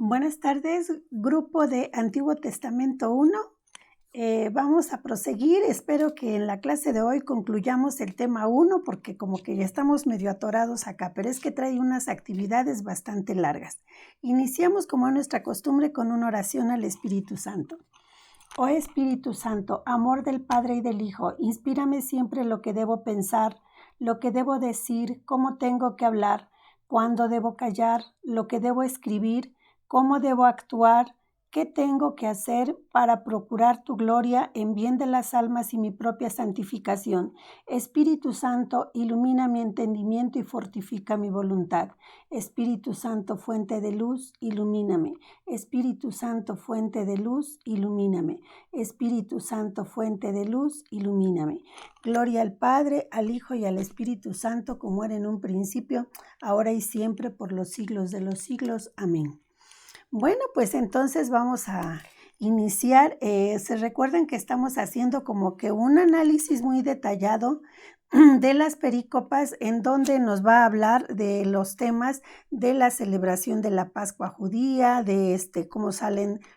Buenas tardes, grupo de Antiguo Testamento 1. Vamos a proseguir. Espero que en la clase de hoy concluyamos el tema 1 porque como que ya estamos medio atorados acá, pero es que trae unas actividades bastante largas. Iniciamos como es nuestra costumbre con una oración al Espíritu Santo. Oh Espíritu Santo, amor del Padre y del Hijo, inspírame siempre lo que debo pensar, lo que debo decir, cómo tengo que hablar, cuándo debo callar, lo que debo escribir, cómo debo actuar, qué tengo que hacer para procurar tu gloria en bien de las almas y mi propia santificación. Espíritu Santo, ilumina mi entendimiento y fortifica mi voluntad. Espíritu Santo, fuente de luz, ilumíname. Espíritu Santo, fuente de luz, ilumíname. Espíritu Santo, fuente de luz, ilumíname. Gloria al Padre, al Hijo y al Espíritu Santo, como era en un principio, ahora y siempre, por los siglos de los siglos. Amén. Bueno, pues entonces vamos a iniciar. Se recuerdan que estamos haciendo como que un análisis muy detallado de las perícopas en donde nos va a hablar de los temas de la celebración de la Pascua judía, de cómo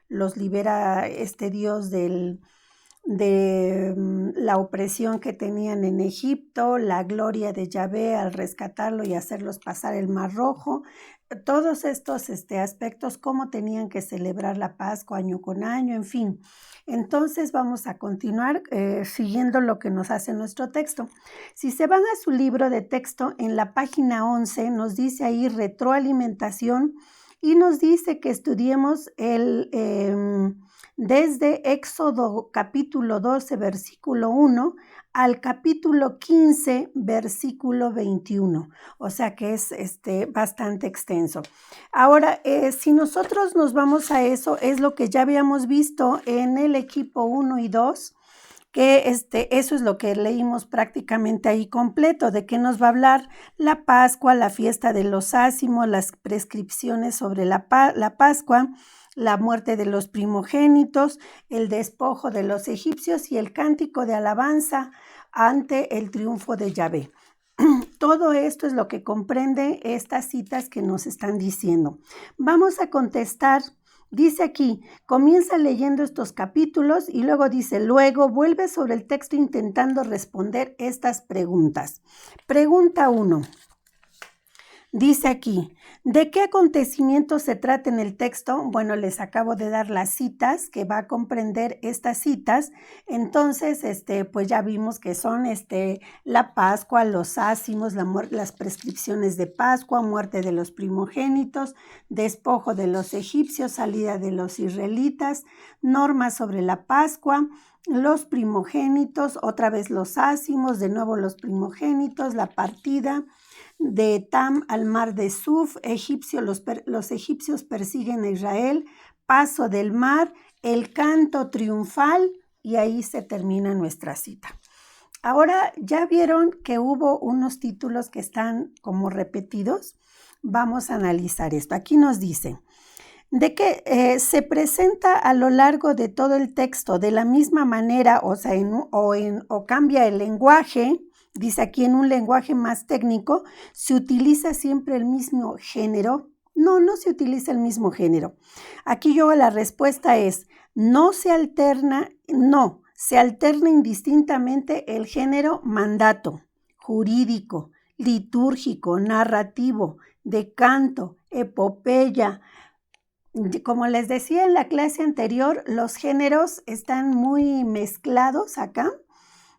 los libera Dios de la opresión que tenían en Egipto, la gloria de Yahvé al rescatarlo y hacerlos pasar el Mar Rojo. Todos estos aspectos, cómo tenían que celebrar la Pascua año con año, en fin. Entonces vamos a continuar siguiendo lo que nos hace nuestro texto. Si se van a su libro de texto, en la página 11 nos dice ahí retroalimentación y nos dice que estudiemos desde Éxodo capítulo 12, versículo 1 al capítulo 15, versículo 21. O sea que es bastante extenso. Ahora, si nosotros nos vamos a eso, es lo que ya habíamos visto en el equipo 1 y 2, que eso es lo que leímos prácticamente ahí completo, de qué nos va a hablar la Pascua, la fiesta de los ácimos, las prescripciones sobre la Pascua, la muerte de los primogénitos, el despojo de los egipcios y el cántico de alabanza ante el triunfo de Yahvé. Todo esto es lo que comprende estas citas que nos están diciendo. Vamos a contestar. Dice aquí, comienza leyendo estos capítulos y luego dice, luego vuelve sobre el texto intentando responder estas preguntas. Pregunta 1. Dice aquí, ¿de qué acontecimiento se trata en el texto? Bueno, les acabo de dar las citas, que va a comprender estas citas. Entonces, pues ya vimos que son la Pascua, los ácimos, las prescripciones de Pascua, muerte de los primogénitos, despojo de los egipcios, salida de los israelitas, normas sobre la Pascua, los primogénitos, otra vez los ácimos, de nuevo los primogénitos, la partida de Tam al mar de Suf, los egipcios persiguen a Israel, paso del mar, el canto triunfal, y ahí se termina nuestra cita. Ahora ya vieron que hubo unos títulos que están como repetidos. Vamos a analizar esto. Aquí nos dice de que se presenta a lo largo de todo el texto de la misma manera, o cambia el lenguaje. Dice aquí en un lenguaje más técnico, ¿se utiliza siempre el mismo género? No, no se utiliza el mismo género. Aquí la respuesta es, se alterna indistintamente el género mandato, jurídico, litúrgico, narrativo, de canto, epopeya. Como les decía en la clase anterior, los géneros están muy mezclados acá.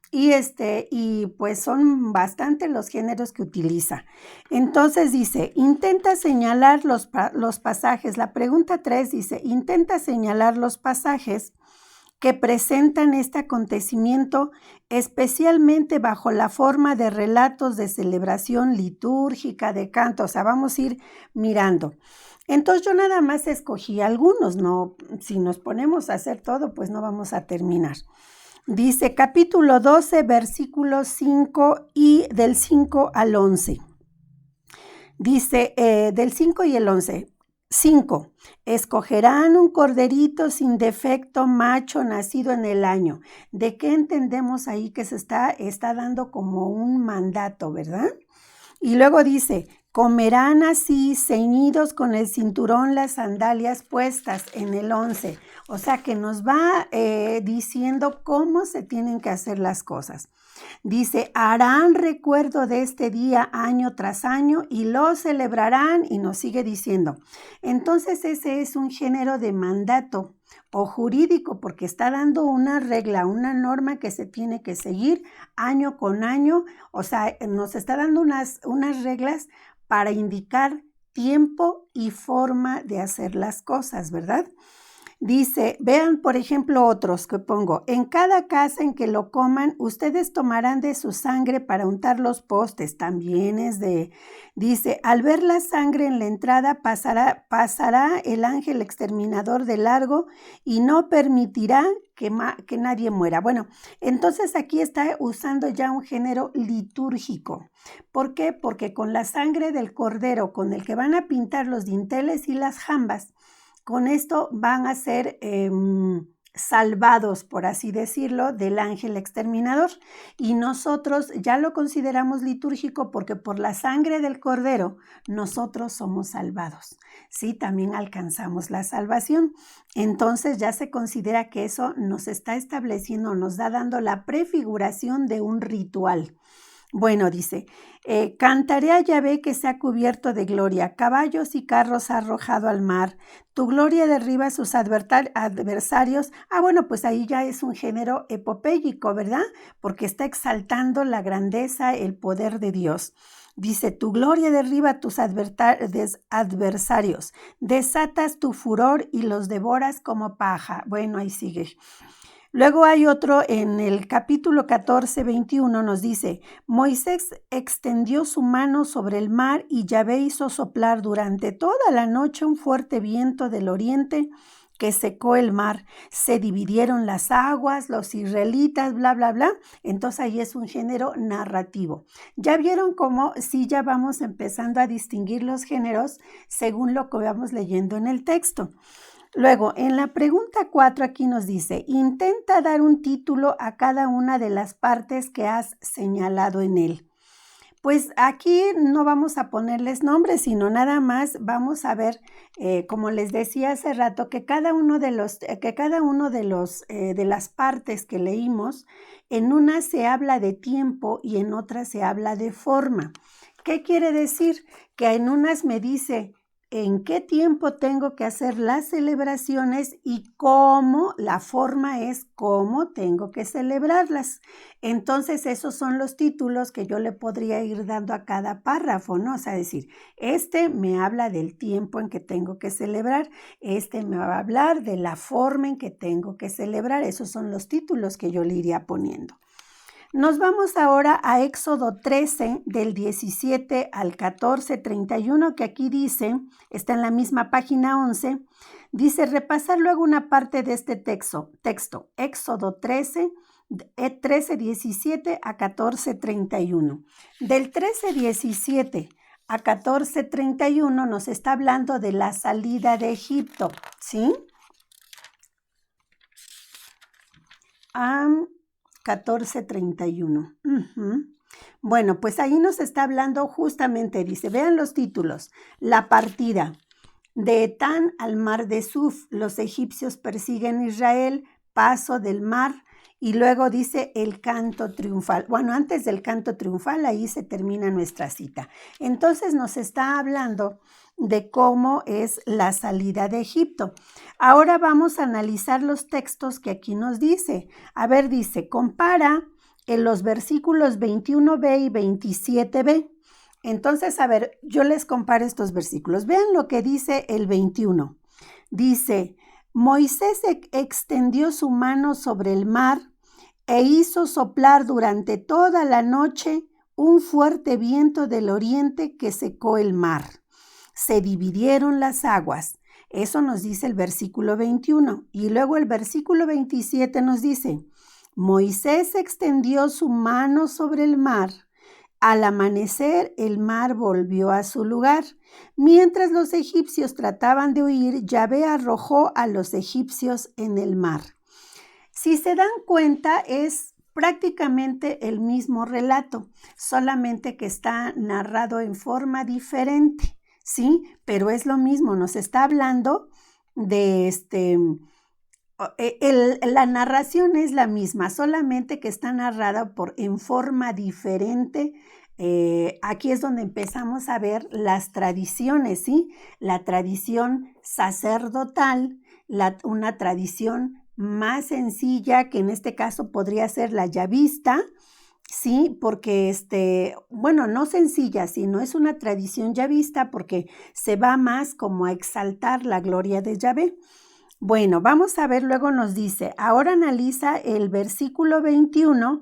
Y pues son bastante los géneros que utiliza. Entonces dice, intenta señalar los pasajes. La pregunta 3 dice, intenta señalar los pasajes que presentan este acontecimiento, especialmente bajo la forma de relatos de celebración litúrgica, de canto. O sea, vamos a ir mirando. Entonces yo nada más escogí algunos, no, si nos ponemos a hacer todo, pues no vamos a terminar. Dice capítulo 12, versículos 5 y del 5 al 11. Dice del 5 y el 11. 5. Escogerán un corderito sin defecto, macho, nacido en el año. ¿De qué entendemos ahí que se está dando como un mandato, verdad? Y luego dice, Comerán así, ceñidos con el cinturón, las sandalias puestas, en el 11. O sea que nos va diciendo cómo se tienen que hacer las cosas. Dice, harán recuerdo de este día año tras año y lo celebrarán, y nos sigue diciendo. Entonces ese es un género de mandato o jurídico, porque está dando una regla, una norma que se tiene que seguir año con año. O sea, nos está dando unas reglas para indicar tiempo y forma de hacer las cosas, ¿verdad? Dice, vean por ejemplo otros que pongo, en cada casa en que lo coman, ustedes tomarán de su sangre para untar los postes, también es dice, al ver la sangre en la entrada pasará el ángel exterminador de largo y no permitirá que nadie muera. Bueno, entonces aquí está usando ya un género litúrgico. ¿Por qué? Porque con la sangre del cordero con el que van a pintar los dinteles y las jambas, con esto van a ser salvados, por así decirlo, del ángel exterminador. Y nosotros ya lo consideramos litúrgico porque por la sangre del cordero nosotros somos salvados. Sí, también alcanzamos la salvación. Entonces ya se considera que eso nos está estableciendo, nos está dando la prefiguración de un ritual. Bueno, dice, cantaré a Yahvé que se ha cubierto de gloria, caballos y carros ha arrojado al mar, tu gloria derriba a sus adversarios. Bueno, pues ahí ya es un género epopéyico, ¿verdad? Porque está exaltando la grandeza, el poder de Dios. Dice, tu gloria derriba a tus adversarios, desatas tu furor y los devoras como paja. Bueno, ahí sigue. Luego hay otro en el capítulo 14, 21, nos dice, Moisés extendió su mano sobre el mar y Yahvé hizo soplar durante toda la noche un fuerte viento del oriente que secó el mar. Se dividieron las aguas, los israelitas, bla, bla, bla. Entonces ahí es un género narrativo. Ya vieron cómo sí ya vamos empezando a distinguir los géneros según lo que vamos leyendo en el texto. Luego, en la pregunta 4 aquí nos dice, intenta dar un título a cada una de las partes que has señalado en él. Pues aquí no vamos a ponerles nombres, sino nada más vamos a ver, como les decía hace rato, que cada uno de las partes que leímos, en una se habla de tiempo y en otra se habla de forma. ¿Qué quiere decir? Que en unas me dice en qué tiempo tengo que hacer las celebraciones y cómo, la forma es cómo tengo que celebrarlas. Entonces esos son los títulos que yo le podría ir dando a cada párrafo, ¿no? O sea, decir, este me habla del tiempo en que tengo que celebrar, este me va a hablar de la forma en que tengo que celebrar. Esos son los títulos que yo le iría poniendo. Nos vamos ahora a Éxodo 13, del 17 al 14, 31, que aquí dice, está en la misma página 11, dice, repasar luego una parte de este texto, Éxodo 13, 17 a 14, 31. Del 13, 17 a 14, 31 nos está hablando de la salida de Egipto, ¿sí? 14:31. Bueno, pues ahí nos está hablando justamente, dice, vean los títulos, la partida de Etán al mar de Suf, los egipcios persiguen a Israel, paso del mar, y luego dice el canto triunfal. Bueno, antes del canto triunfal, ahí se termina nuestra cita. Entonces nos está hablando de cómo es la salida de Egipto. Ahora vamos a analizar los textos que aquí nos dice. A ver, dice, compara en los versículos 21b y 27b. Entonces, a ver, yo les comparo estos versículos. Vean lo que dice el 21. Dice, Moisés extendió su mano sobre el mar e hizo soplar durante toda la noche un fuerte viento del oriente que secó el mar. Se dividieron las aguas. Eso nos dice el versículo 21. Y luego el versículo 27 nos dice, Moisés extendió su mano sobre el mar. Al amanecer, el mar volvió a su lugar. Mientras los egipcios trataban de huir, Yahvé arrojó a los egipcios en el mar. Si se dan cuenta, es prácticamente el mismo relato, solamente que está narrado en forma diferente, ¿sí? Pero es lo mismo, nos está hablando de la narración es la misma, solamente que está narrada en forma diferente. Aquí es donde empezamos a ver las tradiciones, ¿sí? La tradición sacerdotal, una tradición más sencilla, que en este caso podría ser la yavista, ¿sí? Porque, bueno, no sencilla, sino es una tradición yavista porque se va más como a exaltar la gloria de Yahvé. Bueno, vamos a ver, luego nos dice, ahora analiza el versículo 21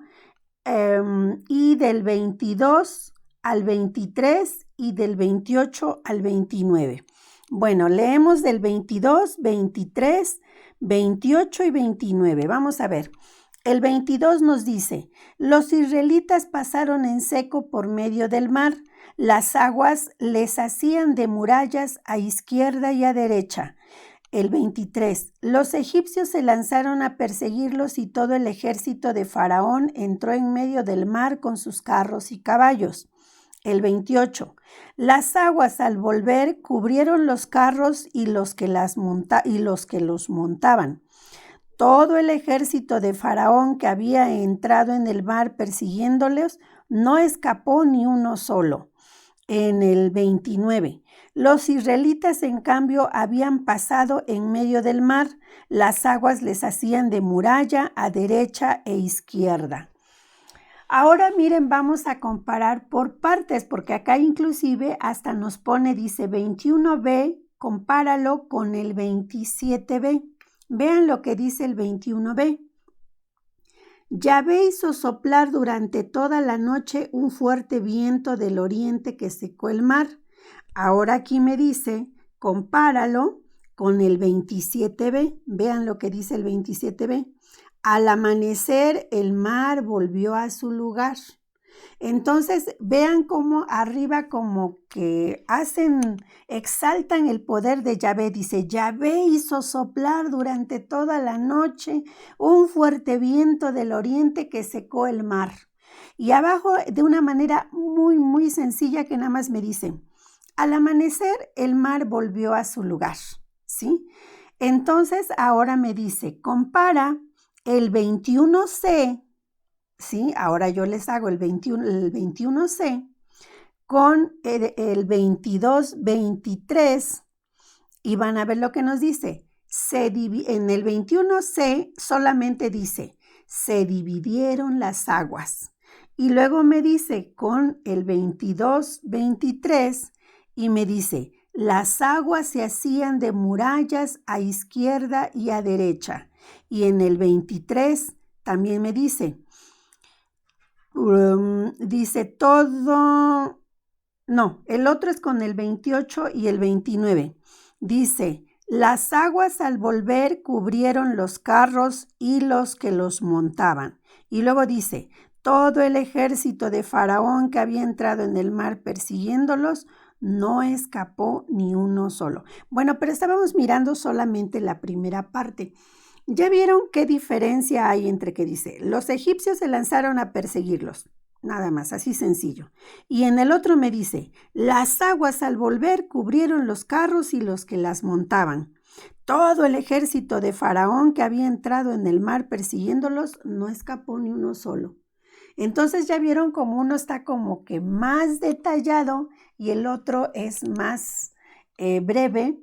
y del 22 al 23 y del 28 al 29. Bueno, leemos del 22, 23, 28 y 29. Vamos a ver. El 22 nos dice, los israelitas pasaron en seco por medio del mar. Las aguas les hacían de murallas a izquierda y a derecha. El 23. Los egipcios se lanzaron a perseguirlos y todo el ejército de Faraón entró en medio del mar con sus carros y caballos. El 28. Las aguas al volver cubrieron los carros y los que los montaban. Todo el ejército de Faraón que había entrado en el mar persiguiéndoles no escapó ni uno solo. En el 29. Los israelitas, en cambio, habían pasado en medio del mar. Las aguas les hacían de muralla a derecha e izquierda. Ahora miren, vamos a comparar por partes, porque acá inclusive hasta nos pone, dice 21b, compáralo con el 27b. Vean lo que dice el 21b. Yahvé hizo soplar durante toda la noche un fuerte viento del oriente que secó el mar. Ahora aquí me dice, compáralo con el 27b. Vean lo que dice el 27b. Al amanecer el mar volvió a su lugar. Entonces, vean cómo arriba como que exaltan el poder de Yahvé. Dice, Yahvé hizo soplar durante toda la noche un fuerte viento del oriente que secó el mar. Y abajo, de una manera muy, muy sencilla, que nada más me dice, al amanecer el mar volvió a su lugar, ¿sí? Entonces, ahora me dice, compara el 21c, ¿sí? Ahora yo les hago el 21c con el 22, 23 y van a ver lo que nos dice. En el 21c solamente dice, se dividieron las aguas. Y luego me dice con el 22, 23 y me dice, las aguas se hacían de murallas a izquierda y a derecha. Y en el 23 también me dice, el otro es con el 28 y el 29. Dice, las aguas al volver cubrieron los carros y los que los montaban. Y luego dice, todo el ejército de Faraón que había entrado en el mar persiguiéndolos, no escapó ni uno solo. Bueno, pero estábamos mirando solamente la primera parte. ¿Ya vieron qué diferencia hay entre que dice, los egipcios se lanzaron a perseguirlos? Nada más, así sencillo. Y en el otro me dice, las aguas al volver cubrieron los carros y los que las montaban. Todo el ejército de Faraón que había entrado en el mar persiguiéndolos, no escapó ni uno solo. Entonces ya vieron como uno está como que más detallado y el otro es más breve.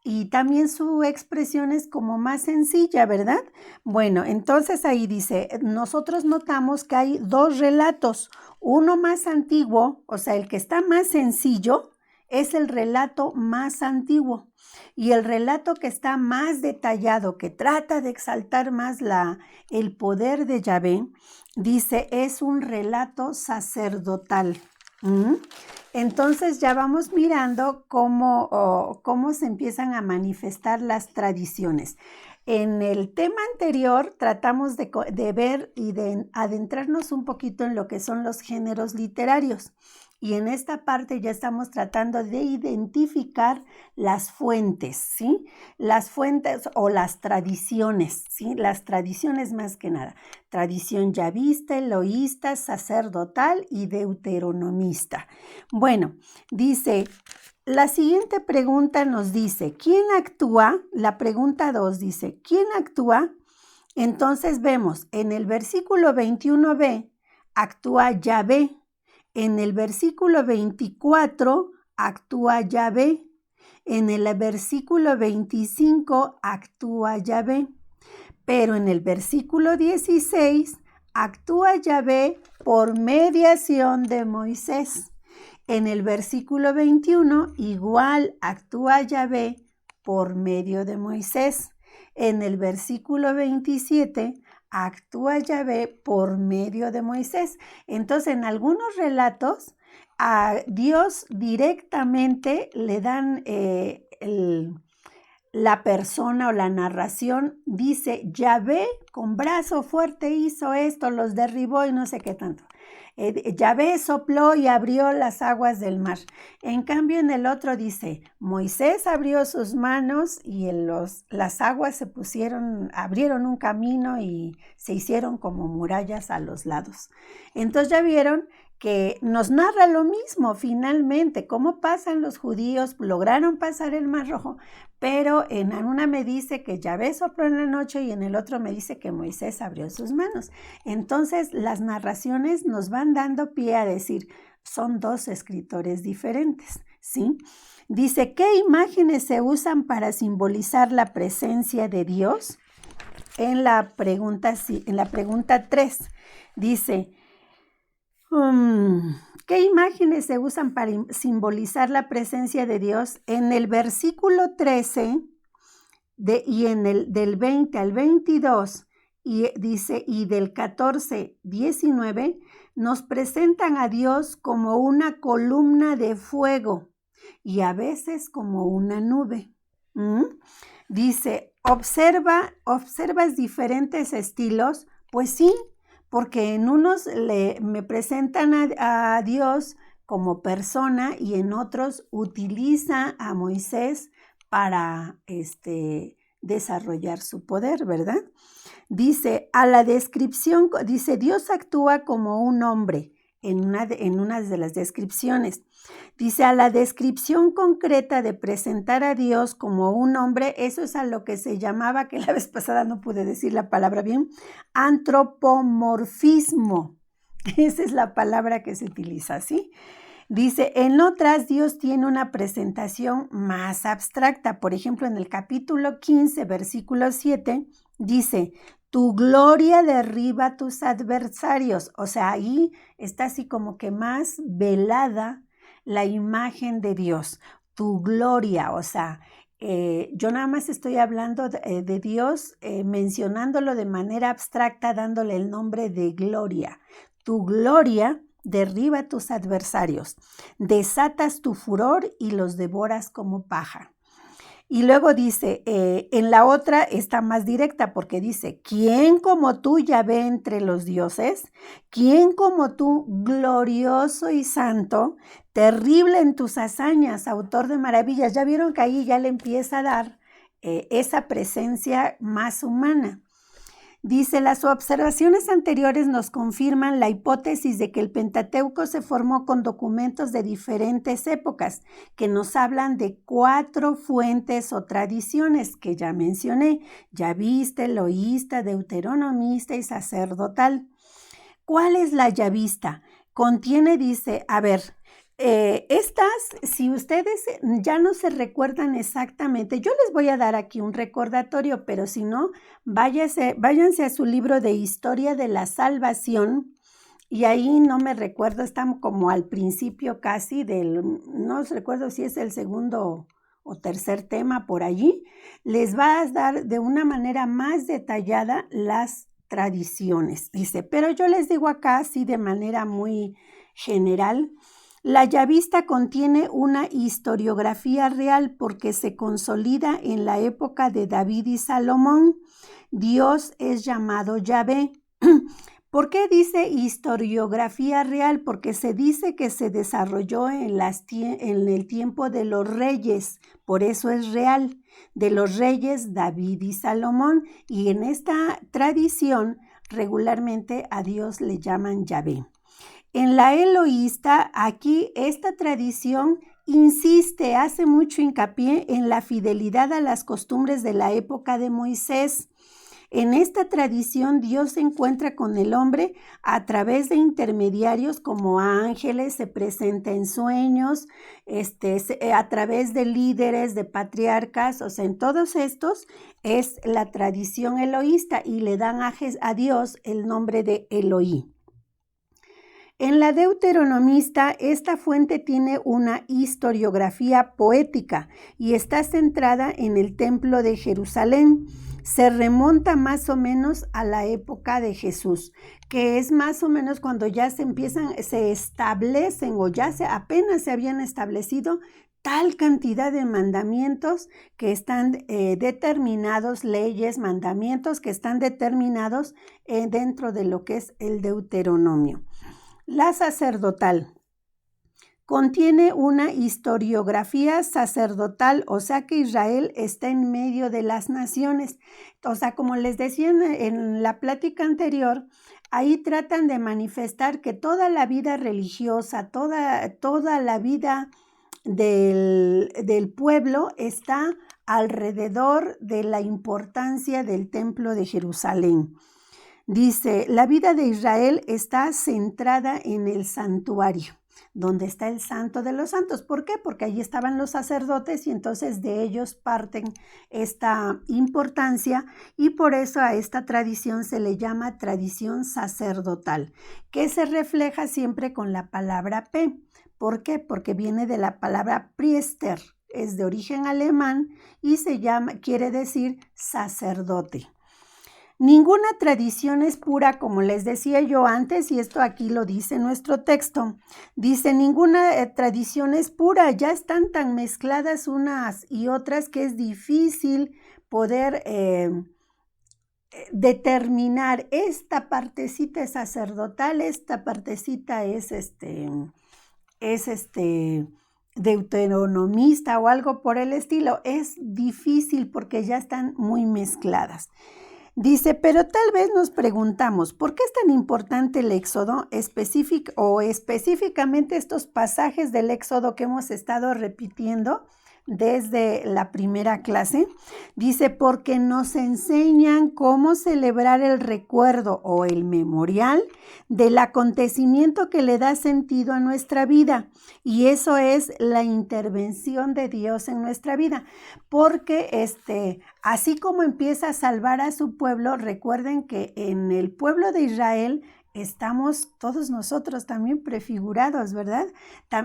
Y también su expresión es como más sencilla, ¿verdad? Bueno, entonces ahí dice, nosotros notamos que hay dos relatos, uno más antiguo, o sea, el que está más sencillo es el relato más antiguo y el relato que está más detallado, que trata de exaltar más el poder de Yahvé, dice, es un relato sacerdotal. Entonces ya vamos mirando cómo se empiezan a manifestar las tradiciones. En el tema anterior tratamos de ver y de adentrarnos un poquito en lo que son los géneros literarios. Y en esta parte ya estamos tratando de identificar las fuentes, ¿sí? Las fuentes o las tradiciones, ¿sí? Las tradiciones más que nada. Tradición yavista, eloísta, sacerdotal y deuteronomista. Bueno, dice, la siguiente pregunta nos dice, ¿quién actúa? La pregunta 2 dice, ¿quién actúa? Entonces vemos, en el versículo 21b, actúa Yahvé. En el versículo 24 actúa Yahvé. En el versículo 25 actúa Yahvé. Pero en el versículo 16 actúa Yahvé por mediación de Moisés. En el versículo 21 igual actúa Yahvé por medio de Moisés. En el versículo 27 actúa Yahvé por medio de Moisés. Entonces, en algunos relatos, a Dios directamente le dan la persona o la narración, dice, Yahvé con brazo fuerte hizo esto, los derribó y no sé qué tanto. Yahvé sopló y abrió las aguas del mar. En cambio, en el otro dice, Moisés abrió sus manos y las aguas se abrieron un camino y se hicieron como murallas a los lados. Entonces ya vieron que nos narra lo mismo finalmente, cómo pasan los judíos, lograron pasar el Mar Rojo, pero en una me dice que Yahvé sopló en la noche y en el otro me dice que Moisés abrió sus manos. Entonces las narraciones nos van dando pie a decir, son dos escritores diferentes, ¿sí? Dice, ¿qué imágenes se usan para simbolizar la presencia de Dios? En la pregunta 3 dice, ¿qué imágenes se usan para simbolizar la presencia de Dios? En el versículo 13 y del 20 al 22 y dice, y del 14, 19, nos presentan a Dios como una columna de fuego y a veces como una nube. Dice, ¿observas diferentes estilos? Pues sí, porque en unos me presentan a Dios como persona y en otros utiliza a Moisés para desarrollar su poder, ¿verdad? Dice, a la descripción, dice, Dios actúa como un hombre en una de las descripciones. Dice, a la descripción concreta de presentar a Dios como un hombre, eso es a lo que se llamaba, que la vez pasada no pude decir la palabra bien, antropomorfismo. Esa es la palabra que se utiliza, ¿sí? Dice, en otras Dios tiene una presentación más abstracta. Por ejemplo, en el capítulo 15, versículo 7, dice, tu gloria derriba a tus adversarios. O sea, ahí está así como que más velada la imagen de Dios, tu gloria, o sea, yo nada más estoy hablando de Dios, mencionándolo de manera abstracta, dándole el nombre de gloria. Tu gloria derriba a tus adversarios, desatas tu furor y los devoras como paja. Y luego dice, en la otra está más directa porque dice, ¿quién como tú, Yahvé, entre los dioses? ¿Quién como tú, glorioso y santo, terrible en tus hazañas, autor de maravillas? Ya vieron que ahí ya le empieza a dar esa presencia más humana. Dice, las observaciones anteriores nos confirman la hipótesis de que el Pentateuco se formó con documentos de diferentes épocas que nos hablan de 4 fuentes o tradiciones que ya mencioné, yavista, eloísta, deuteronomista y sacerdotal. ¿Cuál es la yavista? Contiene, dice, a ver, estas, si ustedes ya no se recuerdan exactamente, yo les voy a dar aquí un recordatorio, pero si no, váyanse a su libro de Historia de la Salvación y ahí no me recuerdo, estamos como al principio casi no recuerdo si es el segundo o tercer tema por allí, les va a dar de una manera más detallada las tradiciones, dice, pero yo les digo acá así de manera muy general. La yavista contiene una historiografía real porque se consolida en la época de David y Salomón. Dios es llamado Yahvé. ¿Por qué dice historiografía real? Porque se dice que se desarrolló en el tiempo de los reyes, por eso es real, de los reyes David y Salomón, y en esta tradición regularmente a Dios le llaman Yahvé. En la eloísta, aquí esta tradición insiste, hace mucho hincapié en la fidelidad a las costumbres de la época de Moisés. En esta tradición, Dios se encuentra con el hombre a través de intermediarios como ángeles, se presenta en sueños, a través de líderes, de patriarcas, o sea, en todos estos es la tradición eloísta y le dan a Dios el nombre de Eloí. En la deuteronomista, esta fuente tiene una historiografía poética y está centrada en el templo de Jerusalén. Se remonta más o menos a la época de Jesús, que es más o menos cuando ya se establecen o ya apenas se habían establecido tal cantidad de mandamientos que están determinados, leyes, mandamientos que están determinados dentro de lo que es el Deuteronomio. La sacerdotal contiene una historiografía sacerdotal, o sea que Israel está en medio de las naciones. O sea, como les decía en la plática anterior, ahí tratan de manifestar que toda la vida religiosa, toda la vida del pueblo está alrededor de la importancia del templo de Jerusalén. Dice, la vida de Israel está centrada en el santuario, donde está el santo de los santos. ¿Por qué? Porque allí estaban los sacerdotes y entonces de ellos parten esta importancia y por eso a esta tradición se le llama tradición sacerdotal, que se refleja siempre con la palabra P. ¿Por qué? Porque viene de la palabra Priester, es de origen alemán y quiere decir sacerdote. Ninguna tradición es pura, como les decía yo antes, y esto aquí lo dice nuestro texto. Dice, ninguna tradición es pura, ya están tan mezcladas unas y otras que es difícil poder determinar esta partecita es sacerdotal, esta partecita es deuteronomista o algo por el estilo. Es difícil porque ya están muy mezcladas. Dice, pero tal vez nos preguntamos, ¿por qué es tan importante el Éxodo específicamente estos pasajes del Éxodo que hemos estado repitiendo desde la primera clase? Dice, porque nos enseñan cómo celebrar el recuerdo o el memorial del acontecimiento que le da sentido a nuestra vida. Y eso es la intervención de Dios en nuestra vida. Porque así como empieza a salvar a su pueblo, recuerden que en el pueblo de Israel estamos todos nosotros también prefigurados, ¿verdad?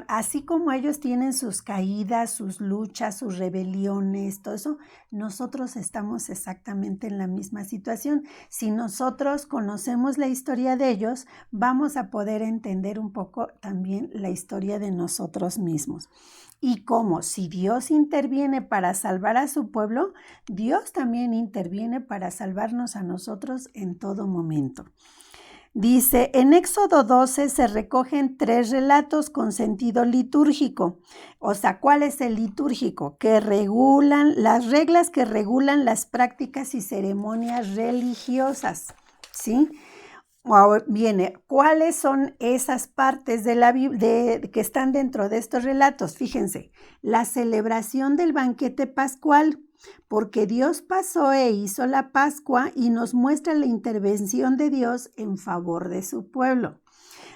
Así como ellos tienen sus caídas, sus luchas, sus rebeliones, todo eso, nosotros estamos exactamente en la misma situación. Si nosotros conocemos la historia de ellos, vamos a poder entender un poco también la historia de nosotros mismos. Y como si Dios interviene para salvar a su pueblo, Dios también interviene para salvarnos a nosotros en todo momento. Dice, en Éxodo 12 se recogen 3 relatos con sentido litúrgico. O sea, ¿cuál es el litúrgico? Que regulan las reglas que regulan las prácticas y ceremonias religiosas, ¿sí? Viene, ¿cuáles son esas partes de la Biblia que están dentro de estos relatos? Fíjense, la celebración del banquete pascual, porque Dios pasó e hizo la Pascua y nos muestra la intervención de Dios en favor de su pueblo.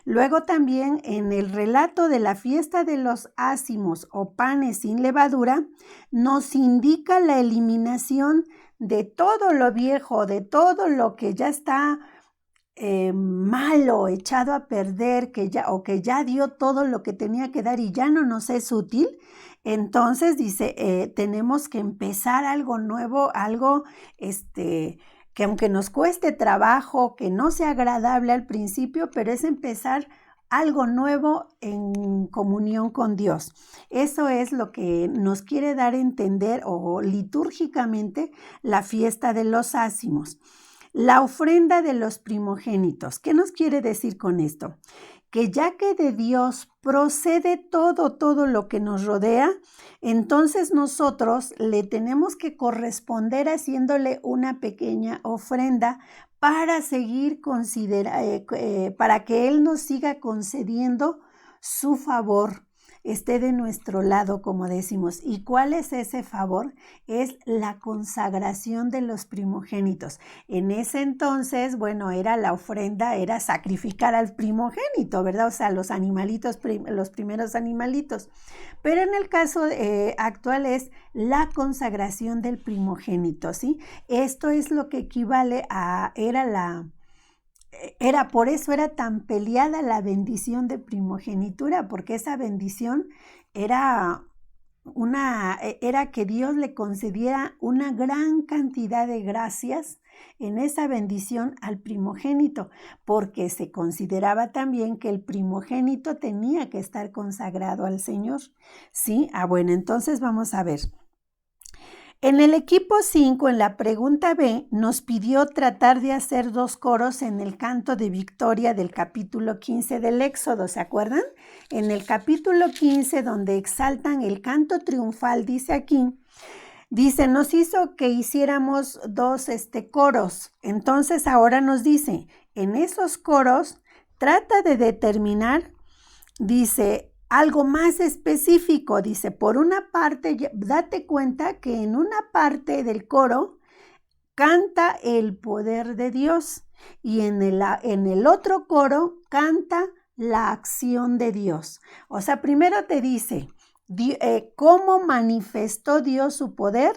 Luego también en el relato de la fiesta de los ácimos o panes sin levadura, nos indica la eliminación de todo lo viejo, de todo lo que ya está malo, echado a perder, que ya dio todo lo que tenía que dar y ya no nos es útil. Entonces dice, tenemos que empezar algo nuevo, algo que aunque nos cueste trabajo, que no sea agradable al principio, pero es empezar algo nuevo en comunión con Dios. Eso es lo que nos quiere dar a entender o litúrgicamente la fiesta de los ácimos. la ofrenda de los primogénitos. ¿Qué nos quiere decir con esto? Que ya que de Dios procede todo lo que nos rodea, entonces nosotros le tenemos que corresponder haciéndole una pequeña ofrenda para seguir para que Él nos siga concediendo su favor, esté de nuestro lado, como decimos. ¿Y cuál es ese favor? Es la consagración de los primogénitos. En ese entonces, bueno, era la ofrenda, era sacrificar al primogénito, ¿verdad? O sea, los animalitos, los primeros animalitos. Pero en el caso actual es la consagración del primogénito, ¿sí? Esto es lo que equivale a, por eso era tan peleada la bendición de primogenitura, porque esa bendición era que Dios le concediera una gran cantidad de gracias en esa bendición al primogénito, porque se consideraba también que el primogénito tenía que estar consagrado al Señor, ¿sí? Bueno, entonces vamos a ver. En el equipo 5, en la pregunta B, nos pidió tratar de hacer 2 coros en el canto de victoria del capítulo 15 del Éxodo, ¿se acuerdan? En el capítulo 15, donde exaltan el canto triunfal, dice aquí, nos hizo que hiciéramos 2 coros. Entonces ahora nos dice, en esos coros, trata de determinar, algo más específico, por una parte, date cuenta que en una parte del coro canta el poder de Dios y en el otro coro canta la acción de Dios. O sea, primero te dice cómo manifestó Dios su poder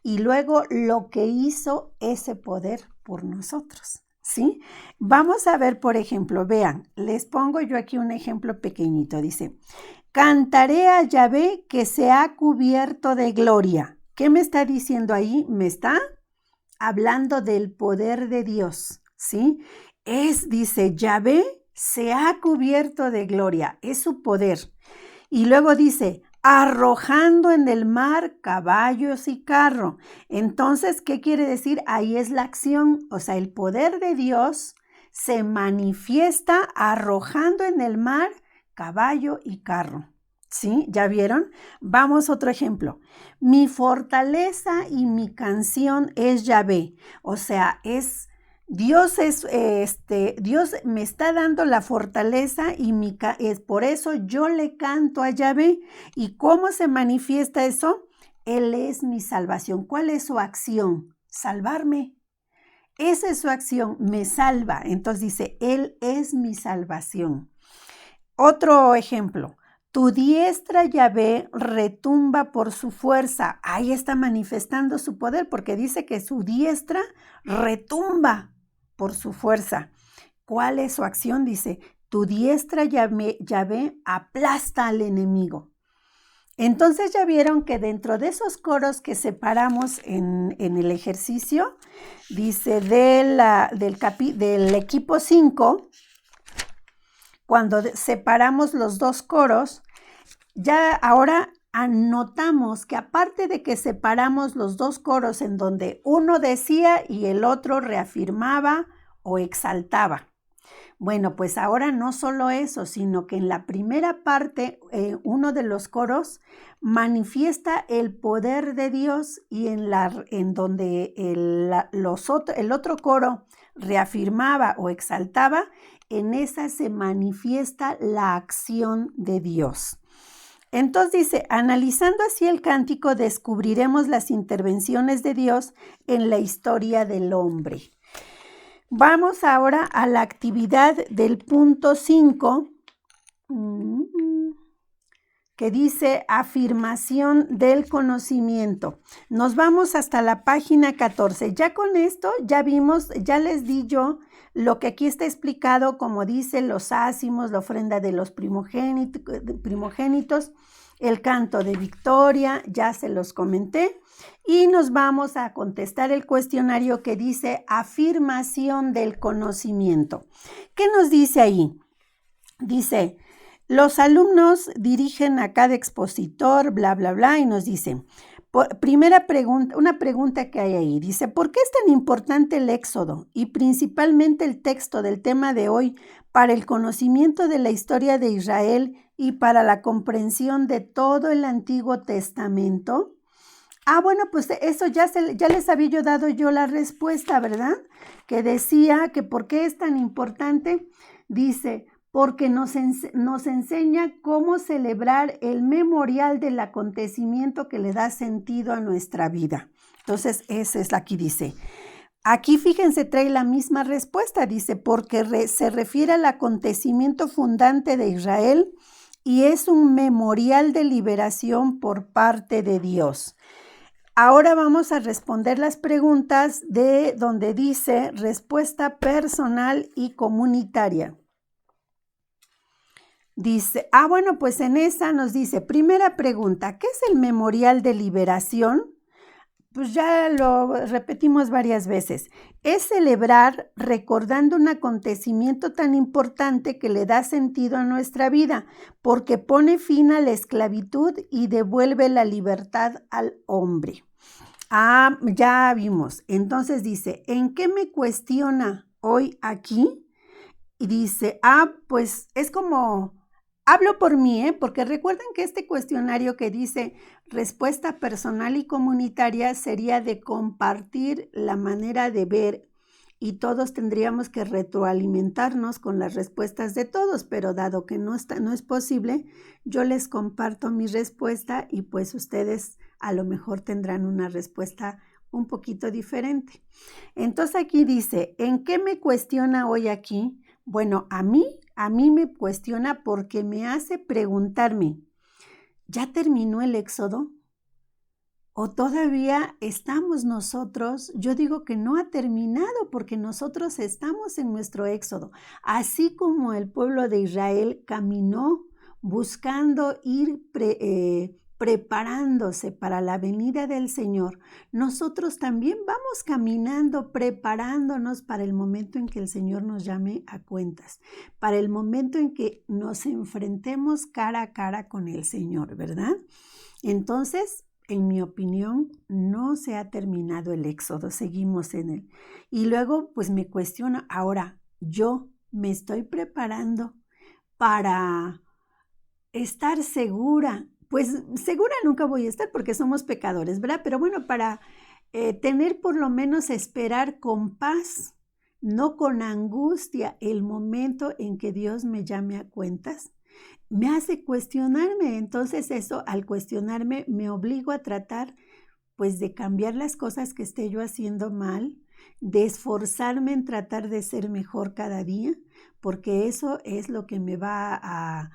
y luego lo que hizo ese poder por nosotros. ¿Sí? Vamos a ver, por ejemplo, vean, les pongo yo aquí un ejemplo pequeñito. Dice, cantaré a Yahvé que se ha cubierto de gloria. ¿Qué me está diciendo ahí? Me está hablando del poder de Dios, ¿sí? Dice, Yahvé se ha cubierto de gloria, es su poder. Y luego dice, arrojando en el mar caballos y carro. Entonces, ¿qué quiere decir? Ahí es la acción, o sea, el poder de Dios se manifiesta arrojando en el mar caballo y carro. ¿Sí? ¿Ya vieron? Vamos a otro ejemplo. Mi fortaleza y mi canción es Yahvé. O sea, Dios me está dando la fortaleza y por eso yo le canto a Yahvé. ¿Y cómo se manifiesta eso? Él es mi salvación. ¿Cuál es su acción? Salvarme. Esa es su acción, me salva. Entonces dice, Él es mi salvación. Otro ejemplo. Tu diestra, Yahvé, retumba por su fuerza. Ahí está manifestando su poder porque dice que su diestra retumba por su fuerza. ¿Cuál es su acción? Dice, tu diestra, Yahvé, aplasta al enemigo. Entonces ya vieron que dentro de esos coros que separamos en el ejercicio, dice del equipo 5, cuando separamos los 2 coros, ya ahora anotamos que aparte de que separamos los 2 coros en donde uno decía y el otro reafirmaba o exaltaba. Bueno, pues ahora no solo eso, sino que en la primera parte, uno de los coros manifiesta el poder de Dios y en donde el otro coro reafirmaba o exaltaba, en esa se manifiesta la acción de Dios. Entonces dice, analizando así el cántico, descubriremos las intervenciones de Dios en la historia del hombre. Vamos ahora a la actividad del punto 5, que dice afirmación del conocimiento. Nos vamos hasta la página 14. Ya con esto ya vimos, ya les di yo lo que aquí está explicado, como dice los ácimos, la ofrenda de los primogénitos, el canto de victoria, ya se los comenté. Y nos vamos a contestar el cuestionario que dice afirmación del conocimiento. ¿Qué nos dice ahí? Dice, los alumnos dirigen a cada expositor, bla, bla, bla, y nos dicen, Primera pregunta, una pregunta que hay ahí. Dice, ¿por qué es tan importante el Éxodo y principalmente el texto del tema de hoy para el conocimiento de la historia de Israel y para la comprensión de todo el Antiguo Testamento? Bueno, pues eso ya les había dado yo la respuesta, ¿verdad? Que decía que ¿por qué es tan importante? Dice, porque nos enseña cómo celebrar el memorial del acontecimiento que le da sentido a nuestra vida. Entonces, esa es la que dice. Aquí, fíjense, trae la misma respuesta. Dice, porque se refiere al acontecimiento fundante de Israel y es un memorial de liberación por parte de Dios. Ahora vamos a responder las preguntas de donde dice respuesta personal y comunitaria. Dice, bueno, pues en esa nos dice, primera pregunta, ¿qué es el memorial de liberación? Pues ya lo repetimos varias veces. Es celebrar recordando un acontecimiento tan importante que le da sentido a nuestra vida, porque pone fin a la esclavitud y devuelve la libertad al hombre. Ya vimos. Entonces dice, ¿en qué me cuestiona hoy aquí? Y dice, pues es como, hablo por mí, porque recuerden que este cuestionario que dice respuesta personal y comunitaria sería de compartir la manera de ver y todos tendríamos que retroalimentarnos con las respuestas de todos, pero dado que no es posible, yo les comparto mi respuesta y pues ustedes a lo mejor tendrán una respuesta un poquito diferente. Entonces aquí dice, ¿en qué me cuestiona hoy aquí? Bueno, a mí me cuestiona porque me hace preguntarme, ¿ya terminó el Éxodo? ¿O todavía estamos nosotros? Yo digo que no ha terminado porque nosotros estamos en nuestro Éxodo. Así como el pueblo de Israel caminó buscando ir preparándose para la venida del Señor, nosotros también vamos caminando, preparándonos para el momento en que el Señor nos llame a cuentas, para el momento en que nos enfrentemos cara a cara con el Señor, ¿verdad? Entonces, en mi opinión, no se ha terminado el Éxodo, seguimos en él. Y luego, pues me cuestiono, ahora, yo me estoy preparando para estar segura. Pues segura nunca voy a estar porque somos pecadores, ¿verdad? Pero bueno, para tener por lo menos esperar con paz, no con angustia, el momento en que Dios me llame a cuentas, me hace cuestionarme. Entonces eso, al cuestionarme, me obligo a tratar pues de cambiar las cosas que esté yo haciendo mal, de esforzarme en tratar de ser mejor cada día, porque eso es lo que me va a...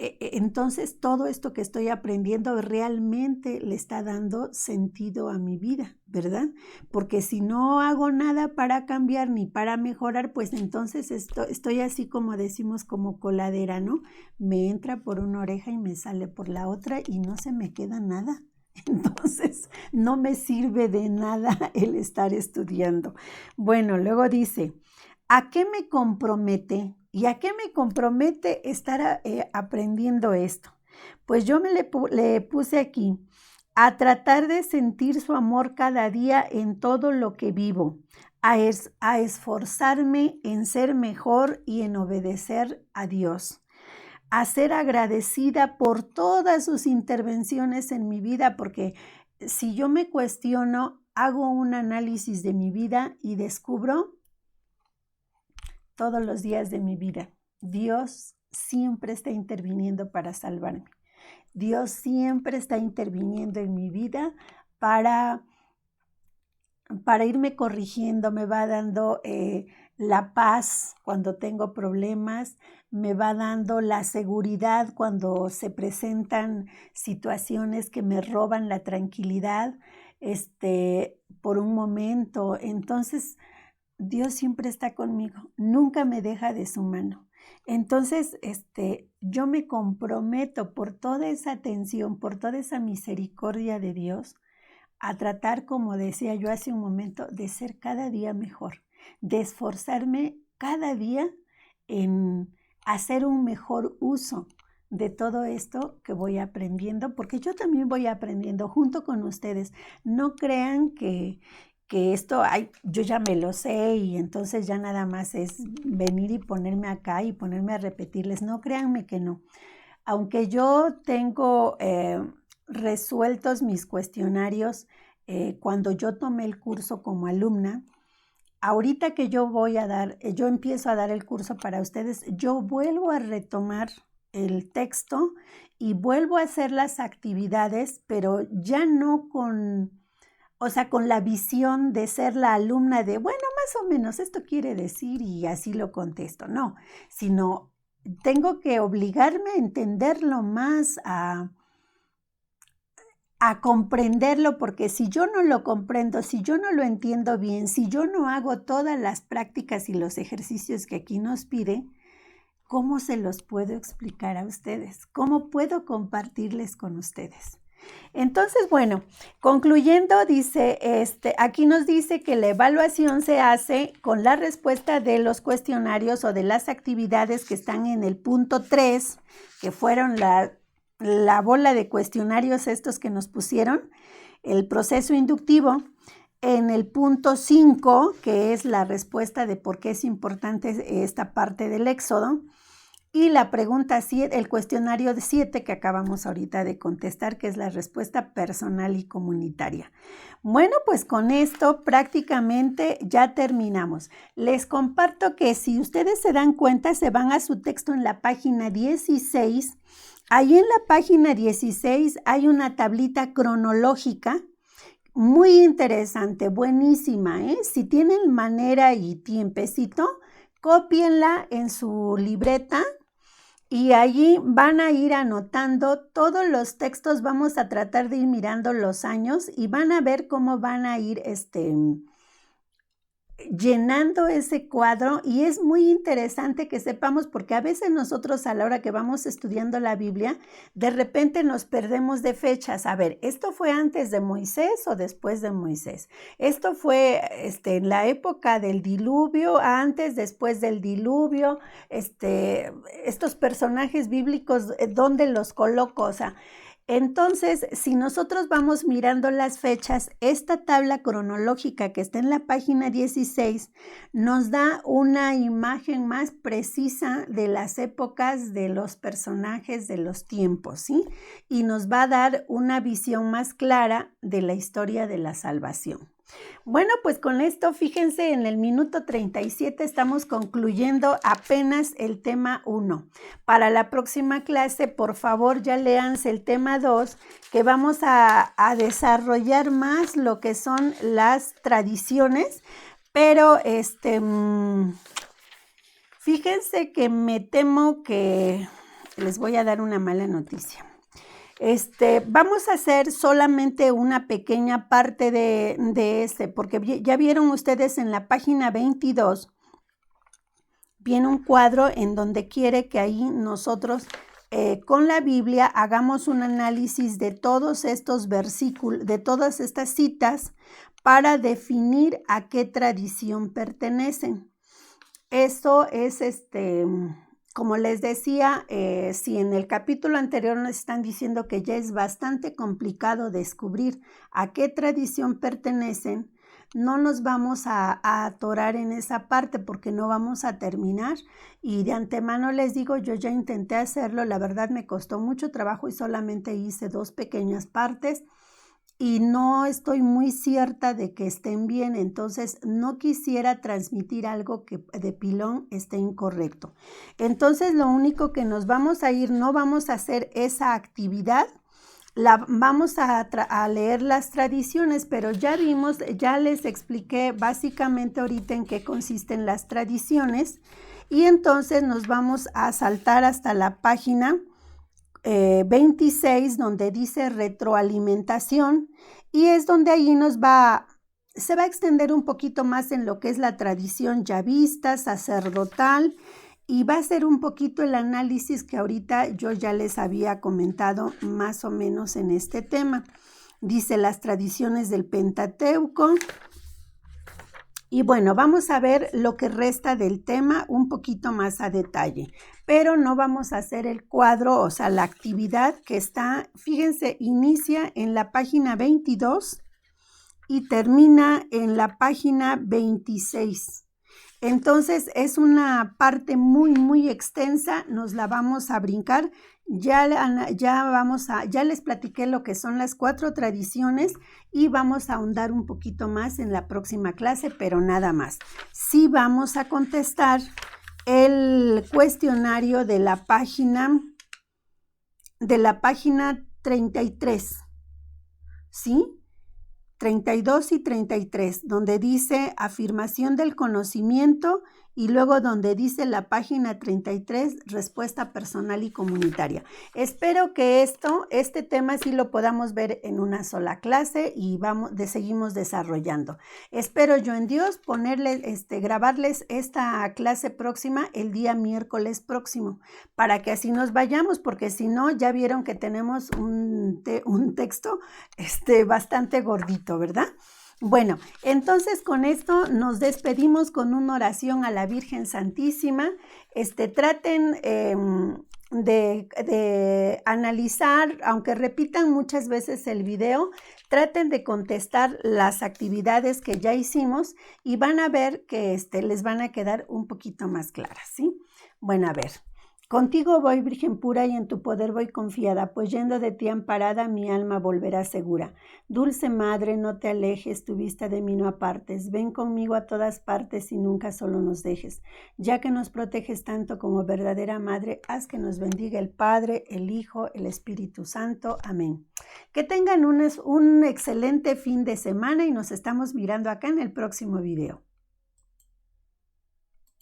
Entonces todo esto que estoy aprendiendo realmente le está dando sentido a mi vida, ¿verdad? Porque si no hago nada para cambiar ni para mejorar, pues entonces estoy así como decimos como coladera, ¿no? Me entra por una oreja y me sale por la otra y no se me queda nada. Entonces no me sirve de nada el estar estudiando. Bueno, luego dice, ¿a qué me compromete? ¿Y a qué me compromete estar aprendiendo esto? Pues yo le puse aquí, a tratar de sentir su amor cada día en todo lo que vivo, a esforzarme en ser mejor y en obedecer a Dios, a ser agradecida por todas sus intervenciones en mi vida, porque si yo me cuestiono, hago un análisis de mi vida y descubro todos los días de mi vida, Dios siempre está interviniendo para salvarme. Dios siempre está interviniendo en mi vida para irme corrigiendo, me va dando la paz cuando tengo problemas, me va dando la seguridad cuando se presentan situaciones que me roban la tranquilidad por un momento. Entonces, Dios siempre está conmigo, nunca me deja de su mano. Entonces, yo me comprometo por toda esa atención, por toda esa misericordia de Dios, a tratar, como decía yo hace un momento, de ser cada día mejor, de esforzarme cada día en hacer un mejor uso de todo esto que voy aprendiendo, porque yo también voy aprendiendo junto con ustedes. No crean que esto, ay, yo ya me lo sé y entonces ya nada más es venir y ponerme acá y ponerme a repetirles. No, créanme que no. Aunque yo tengo resueltos mis cuestionarios cuando yo tomé el curso como alumna, ahorita que yo empiezo a dar el curso para ustedes, yo vuelvo a retomar el texto y vuelvo a hacer las actividades, pero ya no con la visión de ser la alumna de, bueno, más o menos esto quiere decir y así lo contesto, no, sino tengo que obligarme a entenderlo más, a comprenderlo, porque si yo no lo comprendo, si yo no lo entiendo bien, si yo no hago todas las prácticas y los ejercicios que aquí nos pide, ¿cómo se los puedo explicar a ustedes? ¿Cómo puedo compartirles con ustedes? Entonces, bueno, concluyendo, dice, aquí nos dice que la evaluación se hace con la respuesta de los cuestionarios o de las actividades que están en el punto 3, que fueron la bola de cuestionarios estos que nos pusieron, el proceso inductivo. En el punto 5, que es la respuesta de por qué es importante esta parte del Éxodo. Y la pregunta 7, el cuestionario 7 que acabamos ahorita de contestar, que es la respuesta personal y comunitaria. Bueno, pues con esto prácticamente ya terminamos. Les comparto que si ustedes se dan cuenta, se van a su texto en la página 16. Ahí en la página 16 hay una tablita cronológica muy interesante, buenísima, ¿eh? Si tienen manera y tiempecito, cópienla en su libreta y allí van a ir anotando todos los textos. Vamos a tratar de ir mirando los años y van a ver cómo van a ir llenando ese cuadro, y es muy interesante que sepamos, porque a veces nosotros a la hora que vamos estudiando la Biblia, de repente nos perdemos de fechas. A ver, ¿esto fue antes de Moisés o después de Moisés? ¿Esto fue en la época del diluvio, antes, después del diluvio? Estos personajes bíblicos, ¿dónde los coloco? O sea, entonces, si nosotros vamos mirando las fechas, esta tabla cronológica que está en la página 16 nos da una imagen más precisa de las épocas, de los personajes, de los tiempos, ¿sí? Y nos va a dar una visión más clara de la historia de la salvación. Bueno, pues con esto, fíjense, en el minuto 37 estamos concluyendo apenas el tema 1. Para la próxima clase, por favor, ya léanse el tema 2, que vamos a desarrollar más lo que son las tradiciones, pero fíjense que me temo que les voy a dar una mala noticia. Vamos a hacer solamente una pequeña parte de porque ya vieron ustedes en la página 22, viene un cuadro en donde quiere que ahí nosotros con la Biblia hagamos un análisis de todos estos versículos, de todas estas citas, para definir a qué tradición pertenecen. Eso es como les decía, si en el capítulo anterior nos están diciendo que ya es bastante complicado descubrir a qué tradición pertenecen, no nos vamos a atorar en esa parte porque no vamos a terminar. Y de antemano les digo, yo ya intenté hacerlo, la verdad me costó mucho trabajo y solamente hice 2 pequeñas partes. Y no estoy muy cierta de que estén bien, entonces no quisiera transmitir algo que de pilón esté incorrecto. Entonces lo único que nos vamos a ir, no vamos a hacer esa actividad, vamos a leer las tradiciones, pero ya vimos, ya les expliqué básicamente ahorita en qué consisten las tradiciones, y entonces nos vamos a saltar hasta la página 26, donde dice retroalimentación, y es donde allí se va a extender un poquito más en lo que es la tradición yavista, sacerdotal, y va a ser un poquito el análisis que ahorita yo ya les había comentado más o menos en este tema. Dice las tradiciones del Pentateuco, Y bueno, vamos a ver lo que resta del tema un poquito más a detalle, pero no vamos a hacer el cuadro, o sea, la actividad que está, fíjense, inicia en la página 22 y termina en la página 26. Entonces es una parte muy extensa, nos la vamos a brincar. Ya les platiqué lo que son las 4 tradiciones y vamos a ahondar un poquito más en la próxima clase, pero nada más. Sí vamos a contestar el cuestionario de la página 33, ¿sí? 32 y 33, donde dice afirmación del conocimiento y luego donde dice la página 33, respuesta personal y comunitaria. Espero que este tema sí lo podamos ver en una sola clase y seguimos desarrollando. Espero yo en Dios grabarles esta clase próxima el día miércoles próximo, para que así nos vayamos, porque si no, ya vieron que tenemos un texto bastante gordito, ¿verdad? Bueno, entonces con esto nos despedimos con una oración a la Virgen Santísima. Traten de analizar, aunque repitan muchas veces el video, traten de contestar las actividades que ya hicimos y van a ver que les van a quedar un poquito más claras, ¿sí? Bueno, a ver. Contigo voy, Virgen pura, y en tu poder voy confiada, pues yendo de ti amparada, mi alma volverá segura. Dulce Madre, no te alejes, tu vista de mí no apartes, ven conmigo a todas partes y nunca solo nos dejes. Ya que nos proteges tanto como verdadera Madre, haz que nos bendiga el Padre, el Hijo, el Espíritu Santo. Amén. Que tengan un excelente fin de semana y nos estamos mirando acá en el próximo video.